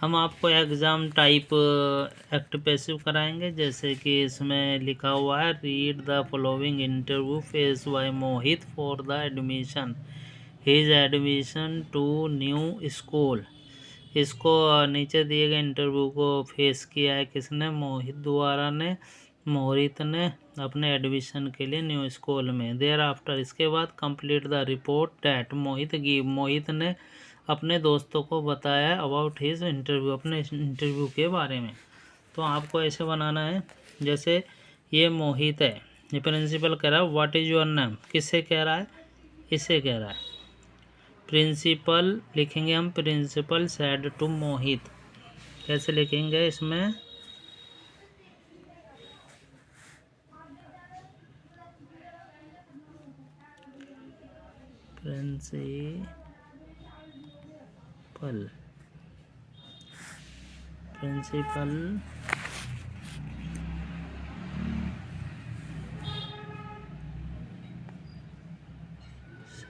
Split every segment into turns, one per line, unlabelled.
हम आपको exam type act passive कराएंगे। जैसे कि इसमें लिखा हुआ है read the following interview face by Mohit for the admission his admission to new school. इसको नीचे दिए गए इंटरव्यू को फेस किया है किसने? मोहित द्वारा ने, मोहित ने अपने एडमिशन के लिए न्यू स्कूल में। देयर आफ्टर, इसके बाद complete the report that Mohit give, Mohit ने अपने दोस्तों को बताया अबाउट हिज इंटरव्यू, अपने इंटरव्यू के बारे में। तो आपको ऐसे बनाना है जैसे ये मोहित है, ये प्रिंसिपल कह रहा है व्हाट इज़ योर नेम, किससे कह रहा है? इससे कह रहा है। प्रिंसिपल लिखेंगे हम, प्रिंसिपल सेड टू मोहित। कैसे लिखेंगे इसमें? Principal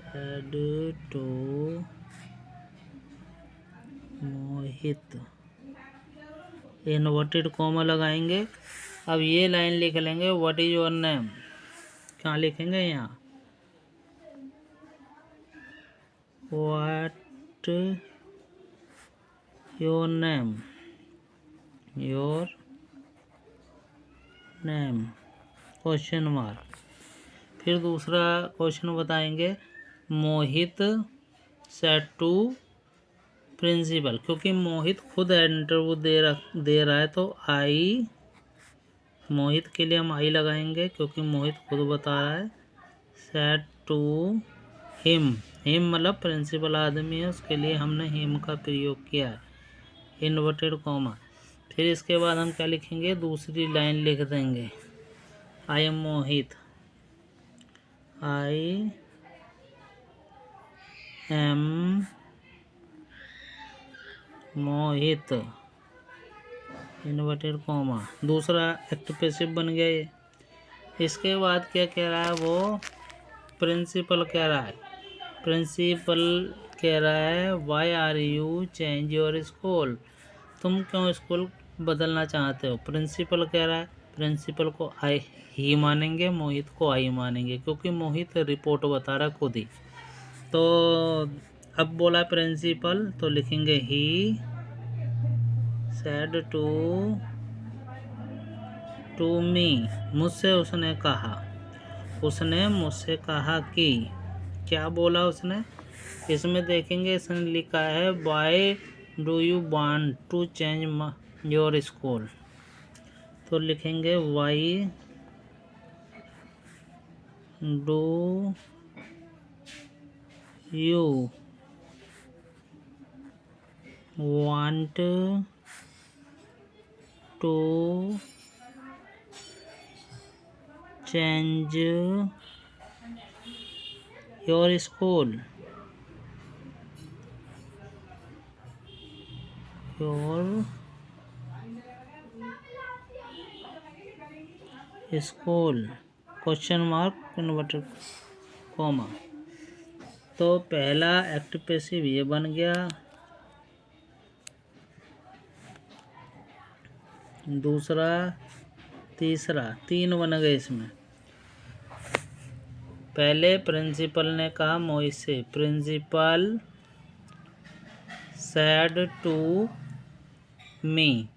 said to Mohit, inverted comma लगाएंगे। अब ये लाइन लिख लेंगे व्हाट इज योर नेम, कहाँ लिखेंगे? यहाँ what your name, your name question mark. फिर दूसरा क्वेश्चन बताएंगे मोहित सेड टू प्रिंसिपल, क्योंकि मोहित खुद इंटरव्यू दे रहा है तो आई, मोहित के लिए हम आई लगाएंगे क्योंकि मोहित खुद बता रहा है। सेड टू हिम, हिम मतलब प्रिंसिपल आदमी है, उसके लिए हमने हिम का प्रयोग किया है, इन्वर्टेड कॉमा। फिर इसके बाद हम क्या लिखेंगे? दूसरी लाइन लिख देंगे आई am Mohit, I am Mohit, inverted comma. दूसरा एक्ट पैसिव बन गया ये। इसके बाद क्या कह रहा है? वो प्रिंसिपल कह रहा है, प्रिंसिपल कह रहा है why are you change your school, तुम क्यों स्कूल बदलना चाहते हो? प्रिंसिपल कह रहा है, प्रिंसिपल को आई ही मानेंगे, मोहित को आई मानेंगे क्योंकि मोहित रिपोर्ट बता रहा खुद ही। तो अब बोला प्रिंसिपल तो लिखेंगे ही सेड टू मी, मुझसे उसने कहा, उसने मुझसे कहा कि, क्या बोला उसने? इसमें देखेंगे इसने लिखा है why do you want to change your school, तो लिखेंगे why do you want to change your school, your school question mark inverted comma. तो पहला एक्ट पैसिव ये बन गया, दूसरा, तीसरा, तीन बन गए इसमें। पहले प्रिंसिपल ने कहा मोहित से, प्रिंसिपल सेड टू मी,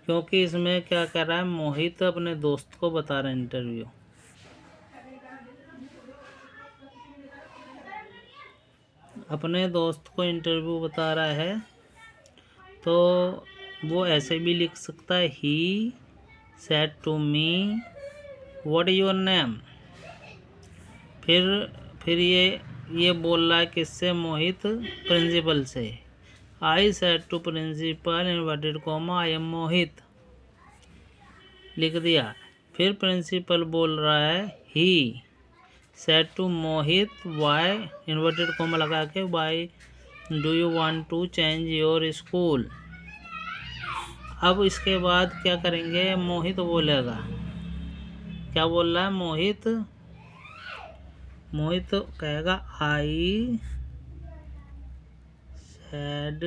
क्योंकि इसमें क्या कर रहा है? मोहित अपने दोस्त को बता रहा है इंटरव्यू, अपने दोस्त को इंटरव्यू बता रहा है, तो वो ऐसे भी लिख सकता है he said to me what is your name. फिर ये बोल रहा है किससे? मोहित प्रिंसिपल से। I said to principal inverted comma I am Mohit, लिख दिया। फिर प्रिंसिपल बोल रहा है he said to Mohit why, inverted comma लगा के, why do you want to change your school. अब इसके बाद क्या करेंगे? मोहित बोलेगा, क्या बोल रहा है मोहित? मोहित कहेगा आई सेड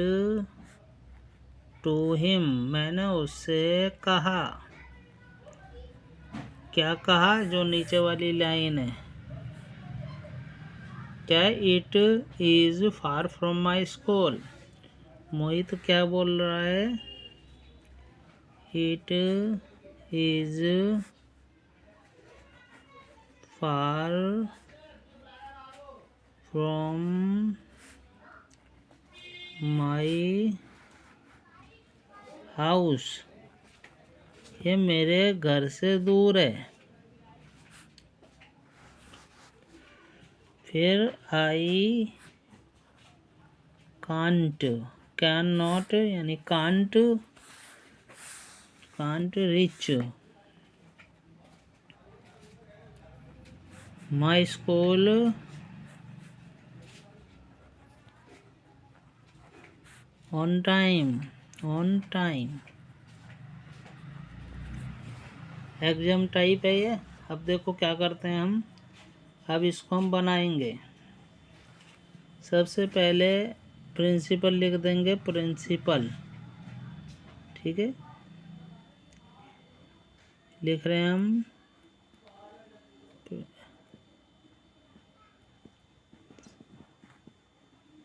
टू हिम, मैंने उससे कहा। क्या कहा? जो नीचे वाली लाइन है, क्या it is far from my school. Mohit क्या बोल रहा है? It is far from my house, ये मेरे घर से दूर है। फिर आई कांट, कैन नॉट यानी can't reach my school on time. Exam type है ये। अब देखो क्या करते हैं हम, अब इसको हम बनाएंगे। सबसे पहले प्रिंसिपल लिख देंगे, प्रिंसिपल, ठीक है। लिख रहे हैं हम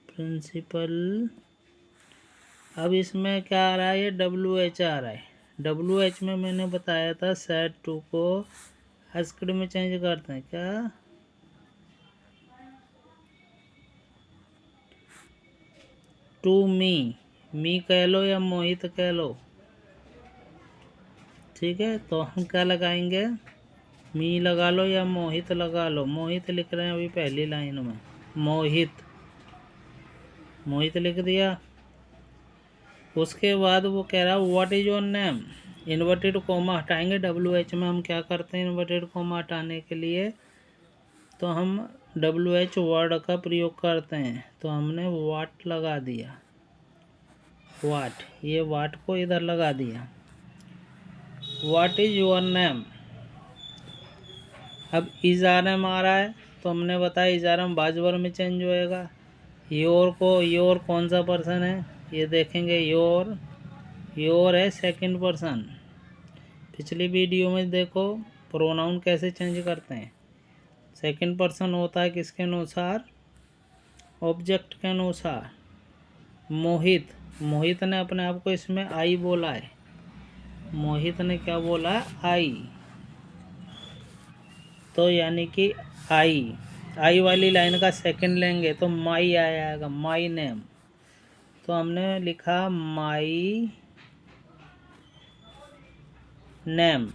प्रिंसिपल। अब इसमें क्या आ रहा है? ये WH आ रहा है। WH में मैंने बताया था सेट टू को आस्क्ड में चेंज करते हैं। क्या? टू मी कह लो या मोहित कह लो, ठीक है। तो हम क्या लगाएंगे? मी लगा लो या मोहित लगा लो। मोहित लिख रहे हैं अभी पहली लाइन में, मोहित लिख दिया। उसके बाद वो कह रहा है what is your name. Inverted coma हटाएंगे। WH में हम क्या करते हैं इन्वर्टेड कोमा हटाने के लिए? तो हम WH वर्ड का प्रयोग करते हैं। तो हमने वाट लगा दिया, वाट, ये वाट को इधर लगा दिया। What is your name. अब इज़ारम आ रहा है, तो हमने बताया इज़ारम बाजवर में चेंज होएगा। योर को, योर कौन सा पर्सन है ये देखेंगे। योर है सेकंड पर्सन। पिछली वीडियो में देखो प्रोनाउन कैसे चेंज करते हैं। सेकंड पर्सन होता है किसके अनुसार? ऑब्जेक्ट के अनुसार। मोहित ने अपने आप को इसमें आई बोला है। मोहित ने क्या बोला? आई। तो यानी कि आई वाली लाइन का सेकंड लेंगे तो माई आएगा, माई नेम। तो हमने लिखा माई नेम,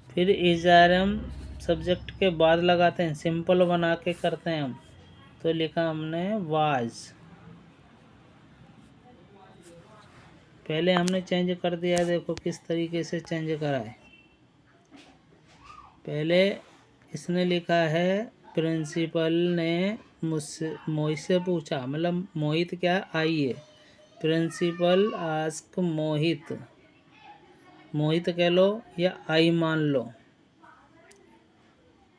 फिर इज़ारम सब्जेक्ट के बाद लगाते हैं, सिंपल बना के करते हैं हम। तो लिखा हमने वाज। पहले हमने चेंज कर दिया, देखो किस तरीके से चेंज करा है। पहले इसने लिखा है प्रिंसिपल ने मोहित से पूछा, मतलब मोहित क्या आई है। प्रिंसिपल आस्क मोहित कह लो या आई मान लो।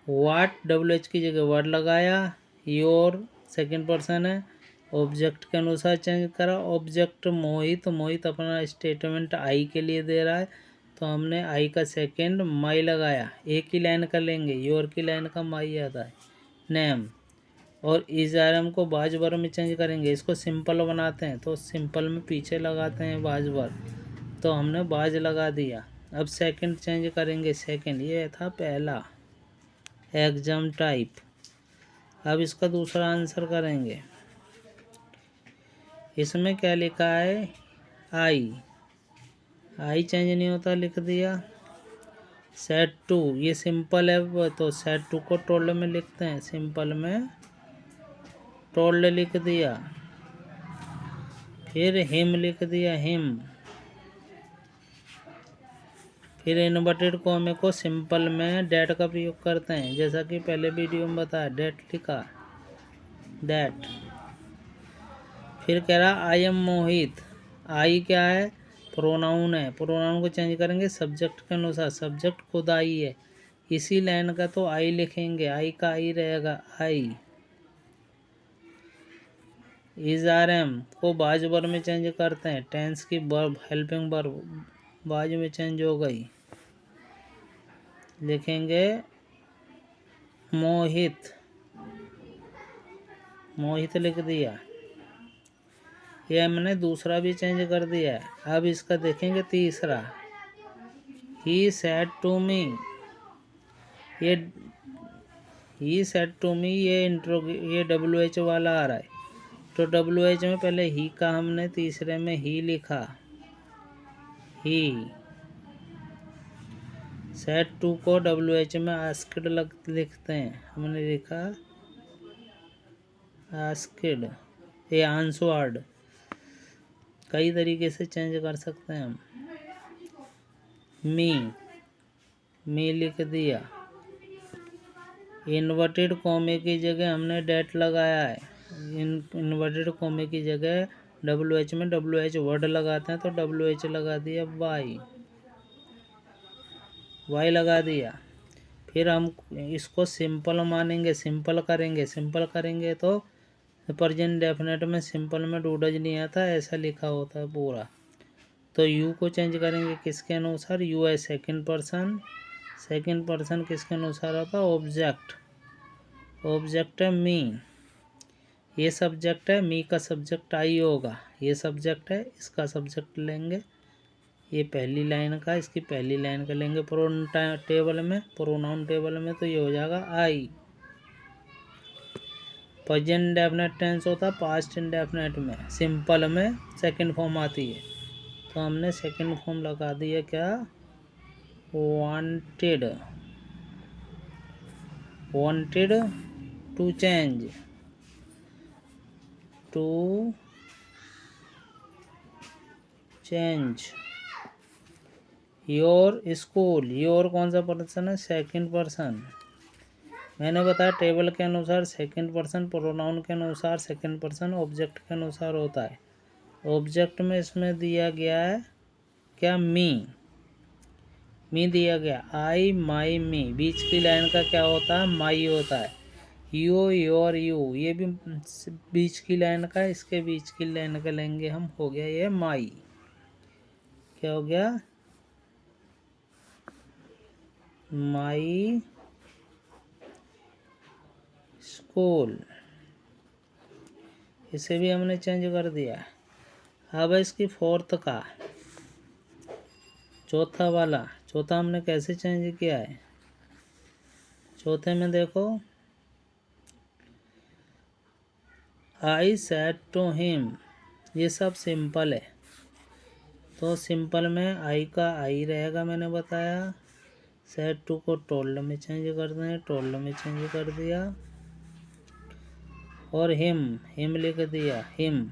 वाट WH की जगह वर्ड लगाया। योर सेकंड पर्सन है, ऑब्जेक्ट के अनुसार चेंज करा। ऑब्जेक्ट मोहित अपना स्टेटमेंट आई के लिए दे रहा है, तो हमने आई का सेकंड माई लगाया। एक ही लाइन का लेंगे, योर की लाइन का माई आता है। नेम और इज़ारम को बाजवर में चेंज करेंगे। इसको सिंपल बनाते हैं तो सिंपल में पीछे लगाते हैं बाजवर, तो हमने बाज लगा दिया। अब सेकंड चेंज करेंगे। सेकंड ये था पहला एग्जाम टाइप। अब इसका दूसरा आंसर करेंगे। इसमें क्या लिखा है? आई चेंज नहीं होता, लिख दिया। सेट टू ये सिंपल है, तो सेट टू को टोल्ड में लिखते हैं। सिंपल में टोल्ड लिख दिया। फिर हिम लिख दिया, हिम। फिर इन्वर्टेड कॉमे को सिंपल में डेट का प्रयोग करते हैं, जैसा कि पहले वीडियो में बताया। डेट लिखा, डेट। फिर कह रहा आई एम मोहित। आई क्या है? प्रोनाउन है। प्रोनाउन को चेंज करेंगे सब्जेक्ट के अनुसार। सब्जेक्ट खुद आई है, इसी लाइन का तो आई लिखेंगे, आई का आई रहेगा, आई। इज आर एम को बाज वर्ब में चेंज करते हैं, टेंस की वर्ब हेल्पिंग वर्ब बाज में चेंज हो गई, लिखेंगे मोहित, मोहित लिख दिया। ये हमने दूसरा भी चेंज कर दिया है। अब इसका देखेंगे तीसरा, ही सेड टू मी, ये ही सेड टू मी, ये WH वाला आ रहा है, तो WH में पहले ही का हमने तीसरे में ही लिखा, ही। सेड टू को WH में आस्क्ड लिखते हैं, हमने लिखा आस्क्ड, ये आंसवर्ड। कई तरीके से चेंज कर सकते हैं हम। मी लिख दिया। इन्वर्टेड कॉमे की जगह हमने डेट लगाया है, इन्वर्टेड कॉमे की जगह WH में WH वर्ड लगाते हैं, तो WH लगा दिया, वाई लगा दिया। फिर हम इसको सिंपल मानेंगे, सिंपल करेंगे तो प्रेजेंट डेफिनेट में सिंपल में डू डज नहीं आता, ऐसा लिखा होता है पूरा। तो यू को चेंज करेंगे किसके अनुसार, यू है सेकंड पर्सन किसके अनुसार होता है, ऑब्जेक्ट है मी, ये सब्जेक्ट है, मी का सब्जेक्ट आई होगा, ये सब्जेक्ट है, इसका सब्जेक्ट लेंगे, ये पहली लाइन का, इसकी पहली लाइन का लेंगे प्रोनाउन टेबल में, तो ये हो जाएगा आई। प्रेजेंट इंडेफिनिट टेंस होता है पास्ट इंडेफिनिट में, सिंपल में सेकंड फॉर्म आती है, तो हमने सेकंड फॉर्म लगा दिया, क्या, wanted to change your school. Your कौन सा पर्सन है, सेकंड पर्सन। मैंने बताया टेबल के अनुसार सेकंड पर्सन, प्रोनाउन के अनुसार सेकंड पर्सन, ऑब्जेक्ट के अनुसार होता है। ऑब्जेक्ट में इसमें दिया गया है क्या, मी दिया गया, आई माई मी, बीच की लाइन का क्या होता है, माई होता है। यू योर यू, ये भी बीच की लाइन का, इसके बीच की लाइन का लेंगे हम, हो गया ये माई, क्या हो गया, माई स्कूल। इसे भी हमने चेंज कर दिया। अब इसकी फोर्थ का चौथा हमने कैसे चेंज किया है, चौथे में देखो, आई सेड टू हिम, ये सब सिंपल है, तो सिंपल में आई का आई रहेगा, मैंने बताया। सेड टू को टोल्ड में चेंज कर दें, टोल्ड में चेंज कर दिया, और हिम लिख दिया, हिम।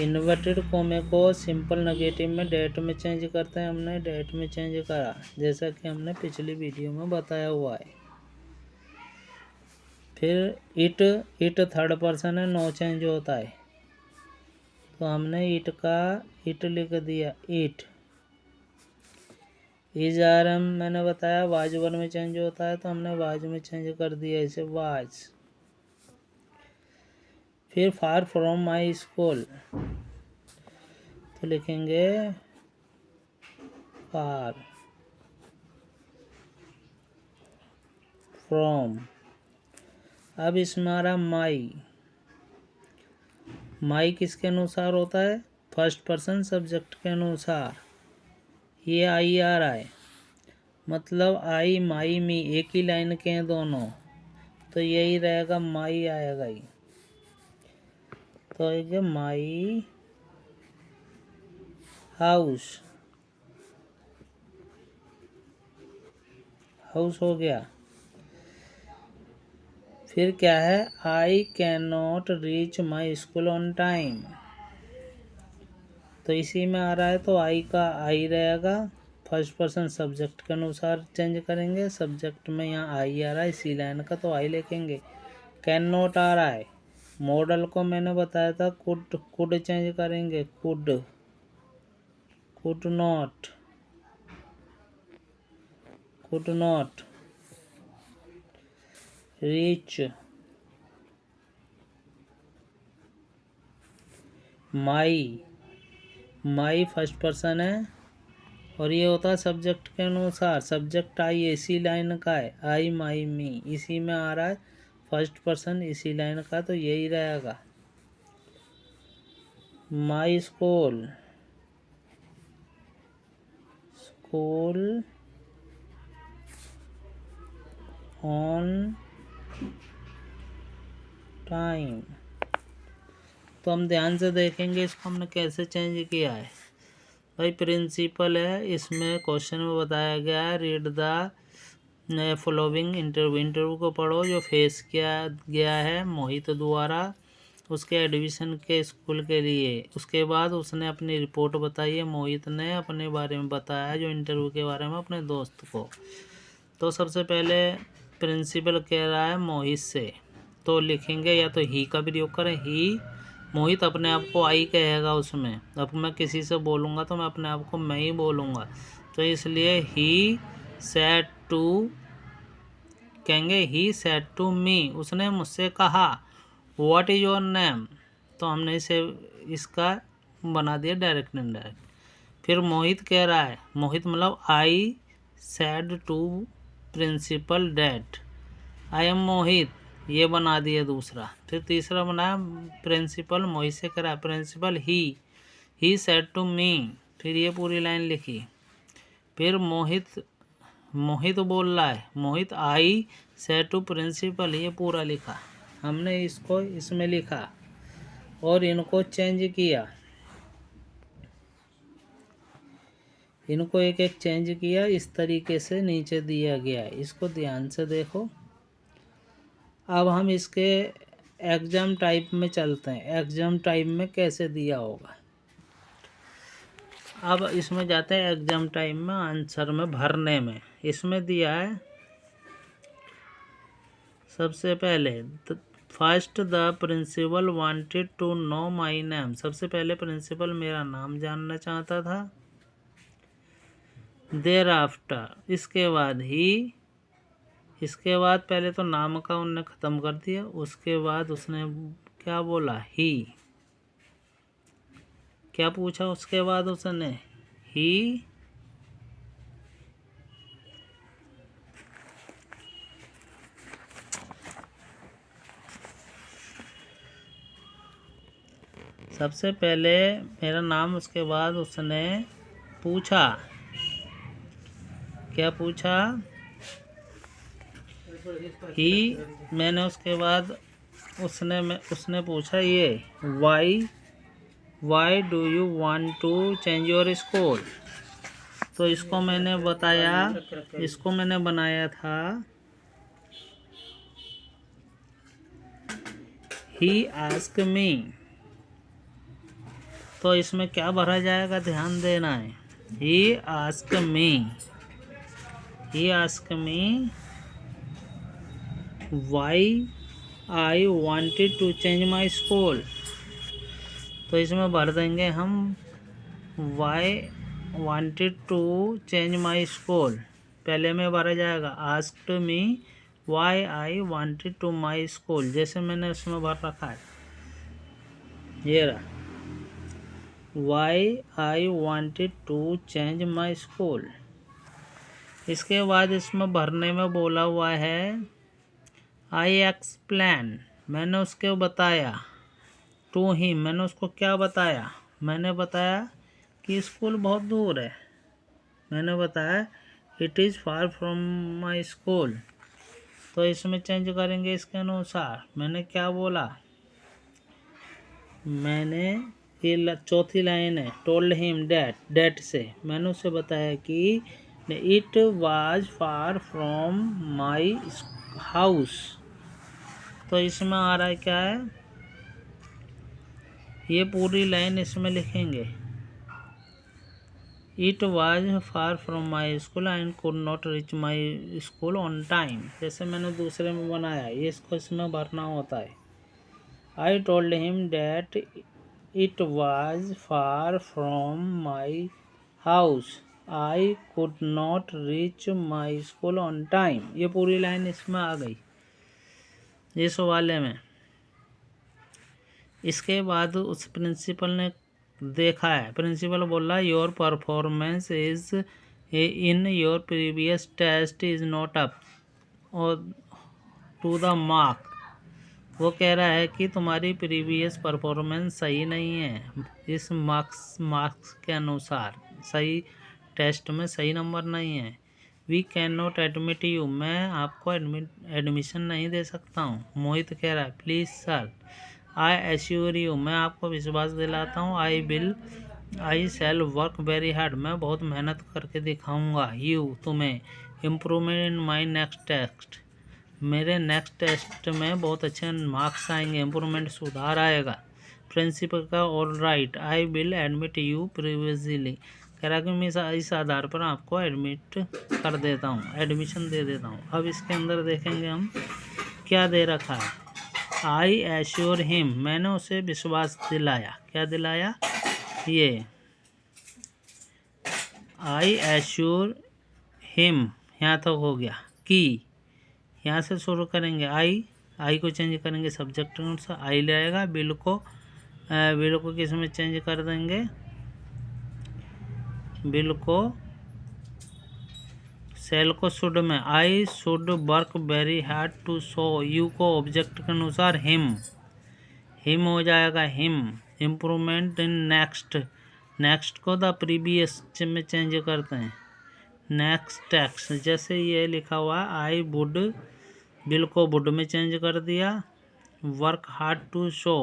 इन्वर्टेड कॉमे को सिंपल नेगेटिव में डेट में चेंज करते हैं, हमने डेट में चेंज करा, जैसा कि हमने पिछली वीडियो में बताया हुआ है। फिर इट थर्ड पर्सन है, नो चेंज होता है, तो हमने इट लिख दिया, इट। इज आर एम मैंने बताया वाज वर्ब में चेंज होता है, तो हमने वाज में चेंज कर दिया, इसे वाज। फिर फार फ्रॉम माई स्कूल, तो लिखेंगे फार फ्रॉम। अब इसमें आ रहा माई किसके अनुसार होता है, फर्स्ट पर्सन सब्जेक्ट के अनुसार, ये आई आ रहा है, मतलब आई माई मी एक ही लाइन के हैं दोनों, तो यही रहेगा, माई आएगा ही, तो ये माई हाउस हो गया। फिर क्या है, I can not reach my school on time, तो इसी में आ रहा है, तो आई का आई रहेगा, फर्स्ट पर्सन सब्जेक्ट के अनुसार चेंज करेंगे, सब्जेक्ट में यहाँ आई आ रहा है इसी लाइन का, तो आई लिखेंगे। कैन नॉट आ रहा है, मॉडल को मैंने बताया था कुड चेंज करेंगे, could could not reach my first person है और ये होता है सब्जेक्ट के अनुसार। सब्जेक्ट आई इसी लाइन का है, आई माई मी, इसी में आ रहा है फर्स्ट पर्सन इसी लाइन का, तो यही रहेगा। माई स्कूल ऑन टाइम। तो हम ध्यान से देखेंगे इसको हमने कैसे चेंज किया है। भाई प्रिंसिपल है, इसमें क्वेश्चन में बताया गया है रीड द फॉलोइंग इंटरव्यू को पढ़ो जो फेस किया गया है मोहित द्वारा उसके एडमिशन के स्कूल के लिए। उसके बाद उसने अपनी रिपोर्ट बताई है, मोहित ने अपने बारे में बताया जो इंटरव्यू के बारे में अपने दोस्त को। तो सबसे पहले प्रिंसिपल कह रहा है मोहित से, तो लिखेंगे या तो ही का प्रयोग करें। ही, मोहित अपने आप को आई कहेगा उसमें। अब मैं किसी से बोलूँगा तो मैं अपने आप को मैं ही बोलूँगा, तो इसलिए ही सेड टू, कहेंगे ही सेड टू मी, उसने मुझसे कहा व्हाट इज योर नेम, तो हमने इसे इसका बना दिया डायरेक्ट इनडायरेक्ट। फिर मोहित कह रहा है, मोहित मतलब I said to principal that I am Mohit, ये बना दिया दूसरा। फिर तीसरा बनाया प्रिंसिपल मोहित से करा प्रिंसिपल ही सेड टू मी, फिर ये पूरी लाइन लिखी। फिर मोहित बोल रहा है, मोहित आई सेड टू प्रिंसिपल, ये पूरा लिखा। हमने इसको इसमें लिखा और इनको चेंज किया, इनको एक एक चेंज किया, इस तरीके से नीचे दिया गया है। इसको ध्यान से देखो। अब हम इसके एग्जाम टाइप में चलते हैं, एग्जाम टाइप में कैसे दिया होगा। अब इसमें जाते हैं एग्जाम टाइप में, आंसर में भरने में। इसमें दिया है सबसे पहले first the principal wanted to know my name, सबसे पहले प्रिंसिपल मेरा नाम जानना चाहता था। देयर आफ्टर, इसके बाद ही, इसके बाद पहले तो नाम का उनने ख़त्म कर दिया, उसके बाद उसने क्या बोला ही, क्या पूछा उसके बाद उसने ही, सबसे पहले मेरा नाम, उसके बाद उसने पूछा, क्या पूछा ही, मैंने उसके बाद उसने पूछा ये why do you want to change your school, तो इसको मैंने बताया, इसको मैंने बनाया था ही आस्क मी, तो इसमें क्या भरा जाएगा ध्यान देना है। He ask me why I wanted to change my school, तो इसमें भर देंगे हम why wanted to change my school, पहले में भरा जाएगा asked me why I wanted to my school, जैसे मैंने उसमें भर रखा है, ये रहा why I wanted to change my school. इसके बाद इसमें भरने में बोला हुआ है आई एक्सप्लेन, मैंने उसको बताया, टू ही, मैंने उसको क्या बताया, मैंने बताया कि स्कूल बहुत दूर है, मैंने बताया it is far from my school, तो इसमें चेंज करेंगे इसके अनुसार। मैंने क्या बोला, मैंने ये चौथी लाइन है टोल्ड हिम डैट से मैंने उसे बताया कि it was far from my house, तो इसमें आ रहा है क्या है, ये पूरी लाइन इसमें लिखेंगे it was far from my school and could not reach my school on time, जैसे मैंने दूसरे में बनाया ये इसको इसमें भरना होता है। I told him that it was far from my house I could not reach my school on time. ये पूरी लाइन इसमें आ गई इस वाले में। इसके बाद उस प्रिंसिपल ने देखा है, प्रिंसिपल बोला your performance is in your previous test is not up और टू द मार्क। वो कह रहा है कि तुम्हारी प्रीवियस परफॉर्मेंस सही नहीं है, इस मार्क्स के अनुसार सही टेस्ट में सही नंबर नहीं है। वी कैन नॉट एडमिट यू, मैं आपको एडमिशन नहीं दे सकता हूँ। मोहित कह रहा है please sir, I assure you, मैं आपको विश्वास दिलाता हूँ, I shall work very hard, मैं बहुत मेहनत करके दिखाऊंगा यू, तुम्हें, improvement in my next test, मेरे नेक्स्ट टेस्ट में बहुत अच्छे मार्क्स आएंगे, इम्प्रूवमेंट सुधार आएगा। प्रिंसिपल का all right, I will admit you previously, कह रहा कि मैं इस आधार पर आपको एडमिट कर देता हूँ, एडमिशन दे देता हूँ। अब इसके अंदर देखेंगे हम क्या दे रखा है। आई एश्योर हिम, मैंने उसे विश्वास दिलाया, क्या दिलाया, ये आई एश्योर हिम, यहाँ तक हो गया। कि यहाँ से शुरू करेंगे, आई को चेंज करेंगे सब्जेक्ट के अनुसार, आई ले आएगा। बिल को किस में चेंज कर देंगे, बिल को सेल को शुड में, I should work very hard to show you को ऑब्जेक्ट के अनुसार हिम हो जाएगा हिम। इम्प्रूवमेंट इन नेक्स्ट को द प्रीवियस में चेंज करते हैं, नेक्स्ट टेक्स्ट, जैसे ये लिखा हुआ आई वुड, बिल को वुड में चेंज कर दिया। Work hard to show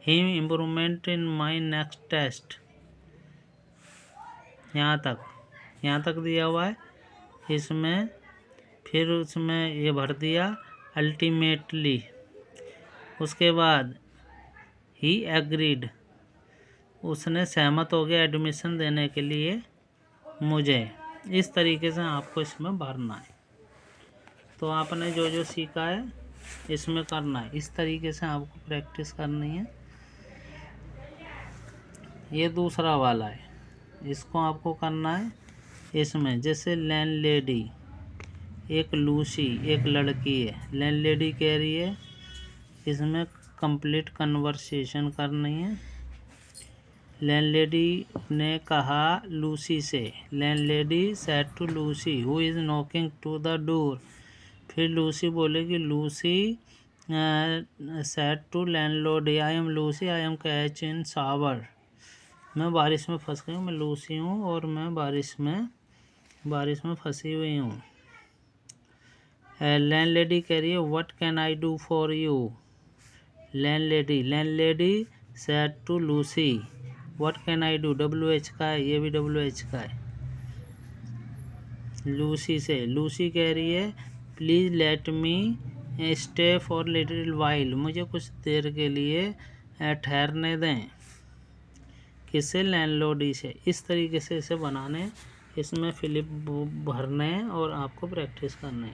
him improvement in my next test, यहाँ तक दिया हुआ है इसमें। फिर उसमें ये भर दिया अल्टीमेटली। उसके बाद ही एग्रीड, उसने सहमत हो गया एडमिशन देने के लिए मुझे। इस तरीके से आपको इसमें भरना है। तो आपने जो जो सीखा है इसमें करना है, इस तरीके से आपको प्रैक्टिस करनी है। ये दूसरा वाला है, इसको आपको करना है इसमें। जैसे लैंडलेडी, एक लूसी, एक लड़की है, लैंडलेडी कह रही है, इसमें कंप्लीट कन्वर्सेशन करनी है। लैंडलेडी ने कहा लूसी से, landlady said to Lucy who is knocking to the door. फिर लूसी बोलेगी, Lucy said to landlord, I am Lucy, I am catch in shower, मैं बारिश में फंस गई हूँ, मैं लूसी हूँ और मैं बारिश में फंसी हुई हूँ। लैंडलेडी कह रही है what can I do for you. Landlady said to Lucy what can I do, WH का है, ये भी WH का है। लूसी से, लूसी कह रही है please let me stay for little while, मुझे कुछ देर के लिए ठहरने दें। किससे, लैंडलॉर्डी से। इस तरीके से इसे बनाने, इसमें फिलिप भरने और आपको प्रैक्टिस करने।